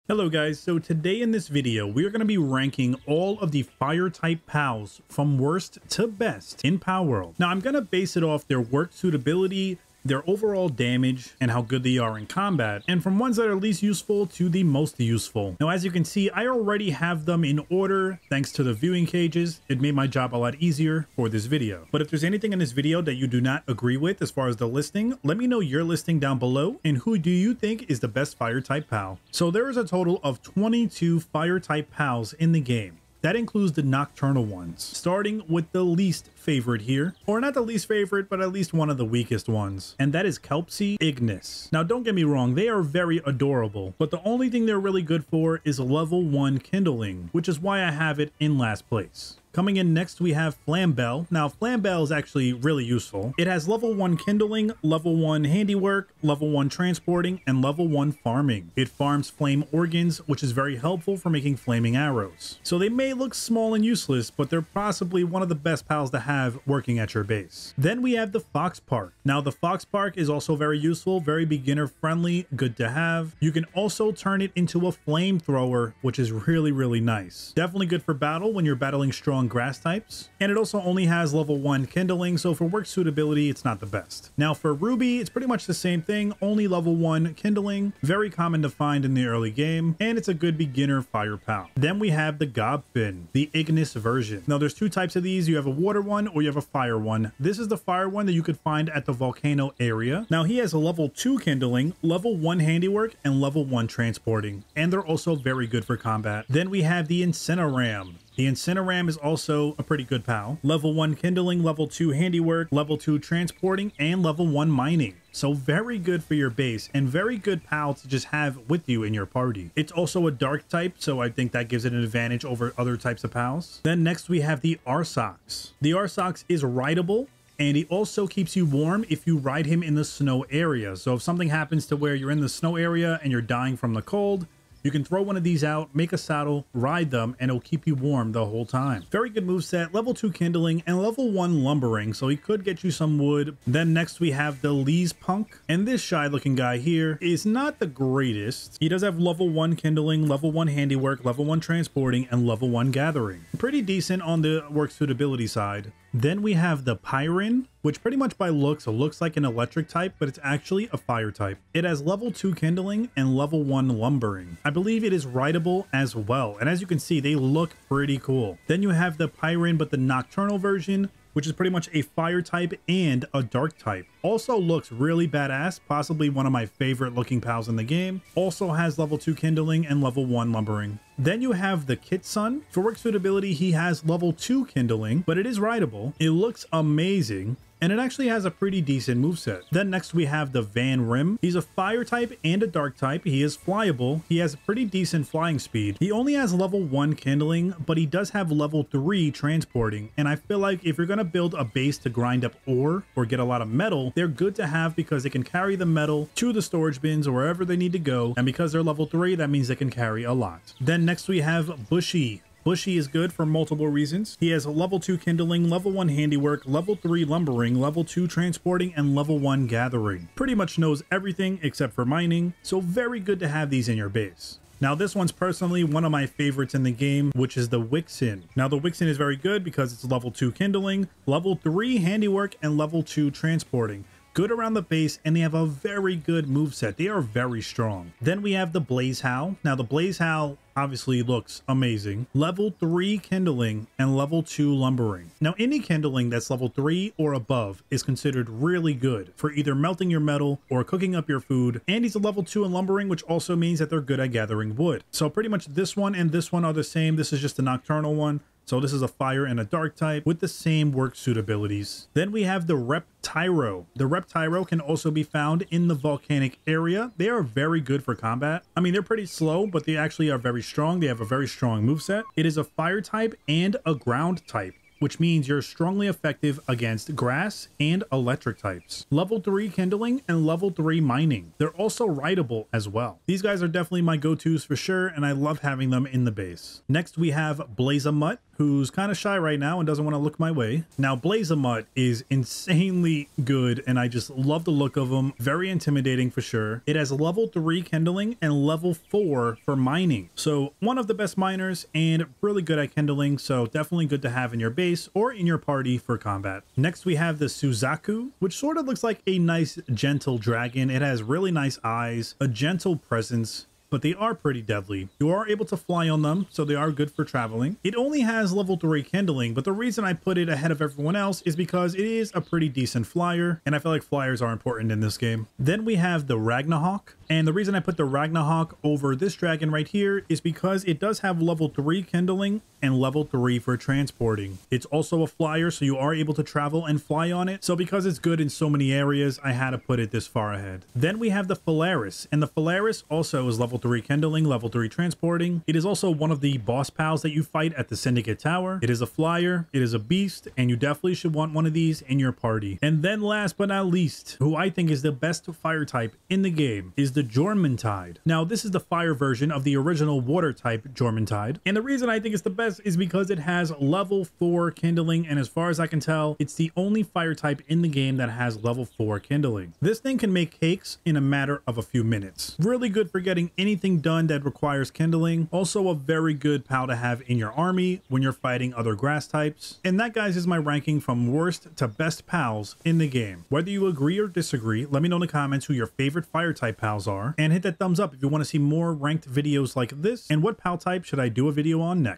Hello guys, so today in this video we're going to be ranking all of the fire type pals from worst to best in Palworld. Now I'm going to base it off their work suitability, their overall damage, and how good they are in combat, and from ones that are least useful to the most useful. Now as you can see, I already have them in order thanks to the viewing cages. It made my job a lot easier for this video. But if there's anything in this video that you do not agree with as far as the listing, let me know your listing down below and who do you think is the best fire type pal. So there is a total of 22 fire type pals in the game. That includes the nocturnal ones, starting with the least favorite here, or not the least favorite, but at least one of the weakest ones, and that is Kelpsie Ignis. Now don't get me wrong, they are very adorable, but the only thing they're really good for is level 1 kindling, which is why I have it in last place. Coming in next, we have Flambell. Now, Flambell is actually really useful. It has level 1 kindling, level 1 handiwork, level 1 transporting, and level 1 farming. It farms flame organs, which is very helpful for making flaming arrows. So they may look small and useless, but they're possibly one of the best pals to have working at your base. Then we have the Foxpark. Now, the Foxpark is also very useful, very beginner friendly, good to have. You can also turn it into a flamethrower, which is really nice. Definitely good for battle when you're battling strong grass types, and it also only has level 1 kindling, so for work suitability it's not the best. Now for Ruby, it's pretty much the same thing, only level 1 kindling, very common to find in the early game, and it's a good beginner fire pal. Then we have the Gobfin, the Ignis version. Now there's two types of these, you have a water one or you have a fire one. This is the fire one that you could find at the volcano area. Now he has a level 2 kindling, level 1 handiwork, and level 1 transporting, and they're also very good for combat. Then we have the Incineram. The Incineram is also a pretty good pal. Level 1 kindling, level 2 handiwork, level 2 transporting, and level 1 mining. So very good for your base and very good pal to just have with you in your party. It's also a dark type, so I think that gives it an advantage over other types of pals. Then next we have the Arsox. The Arsox is rideable, and he also keeps you warm if you ride him in the snow area. So if something happens to where you're in the snow area and you're dying from the cold, you can throw one of these out, make a saddle, ride them, and it'll keep you warm the whole time. Very good moveset, level 2 kindling, and level 1 lumbering, so he could get you some wood. Then next we have the Lee's Punk, and this shy looking guy here is not the greatest. He does have level 1 kindling, level 1 handiwork, level 1 transporting, and level 1 gathering. Pretty decent on the work suitability side. Then we have the Pyrin, which pretty much by looks like an electric type, but it's actually a fire type. It has level 2 kindling and level 1 lumbering. I believe it is rideable as well, and as you can see, they look pretty cool. Then you have the Pyrin, but the nocturnal version, which is pretty much a fire type and a dark type. Also looks really badass, possibly one of my favorite looking pals in the game. Also has level 2 kindling and level 1 lumbering. Then you have the Kitsun. For work suitability, he has level 2 kindling, but it is rideable. It looks amazing, and it actually has a pretty decent moveset. Then next we have the Van Rim. He's a fire type and a dark type. He is flyable. He has a pretty decent flying speed. He only has level 1 kindling, but he does have level 3 transporting. And I feel like if you're going to build a base to grind up ore or get a lot of metal, they're good to have because they can carry the metal to the storage bins or wherever they need to go. And because they're level 3, that means they can carry a lot. Then next we have Bushy. Bushy is good for multiple reasons. He has a level 2 kindling, level 1 handiwork, level 3 lumbering, level 2 transporting, and level 1 gathering. Pretty much knows everything except for mining, so very good to have these in your base. Now this one's personally one of my favorites in the game, which is the Wixen. Now the Wixen is very good because it's level 2 kindling, level 3 handiwork, and level 2 transporting. Good around the base, and they have a very good moveset. They are very strong. Then we have the Blaze Howl. Now the Blaze Howl obviously looks amazing. Level 3 kindling and level 2 lumbering. Now any kindling that's level 3 or above is considered really good for either melting your metal or cooking up your food. And he's a level 2 in lumbering, which also means that they're good at gathering wood. So pretty much this one and this one are the same. This is just the nocturnal one. So this is a fire and a dark type with the same work suitabilities. Then we have the Reptyro. The Reptyro can also be found in the volcanic area. They are very good for combat. I mean, they're pretty slow, but they actually are very strong. They have a very strong moveset. It is a fire type and a ground type, which means you're strongly effective against grass and electric types. Level 3 kindling and level 3 mining. They're also rideable as well. These guys are definitely my go-tos for sure, and I love having them in the base. Next we have Blazamut, who's kind of shy right now and doesn't want to look my way. Now, Blazamut is insanely good, and I just love the look of him. Very intimidating for sure. It has level 3 kindling and level 4 for mining. So one of the best miners and really good at kindling, so definitely good to have in your base or in your party for combat. Next, we have the Suzaku, which sort of looks like a nice gentle dragon. It has really nice eyes, a gentle presence, but they are pretty deadly. You are able to fly on them, so they are good for traveling. It only has level 3 kindling, but the reason I put it ahead of everyone else is because it is a pretty decent flyer, and I feel like flyers are important in this game. Then we have the Ragnarhawk, and the reason I put the Ragnarhawk over this dragon right here is because it does have level 3 kindling and level 3 for transporting. It's also a flyer, so you are able to travel and fly on it. So because it's good in so many areas, I had to put it this far ahead. Then we have the Phalaris, and the Phalaris also is level 3 kindling, level 3 transporting. It is also one of the boss pals that you fight at the Syndicate Tower. It is a flyer, it is a beast, and you definitely should want one of these in your party. And then last but not least, who I think is the best fire type in the game, is the Jormuntide. Now, this is the fire version of the original water type Jormuntide. And the reason I think it's the best is because it has level 4 kindling, and as far as I can tell, it's the only fire type in the game that has level 4 kindling. This thing can make cakes in a matter of a few minutes. Really good for getting anything done that requires kindling. Also a very good pal to have in your army when you're fighting other grass types. And that, guys, is my ranking from worst to best pals in the game. Whether you agree or disagree, let me know in the comments who your favorite fire type pals are, and hit that thumbs up if you want to see more ranked videos like this, and what pal type should I do a video on next.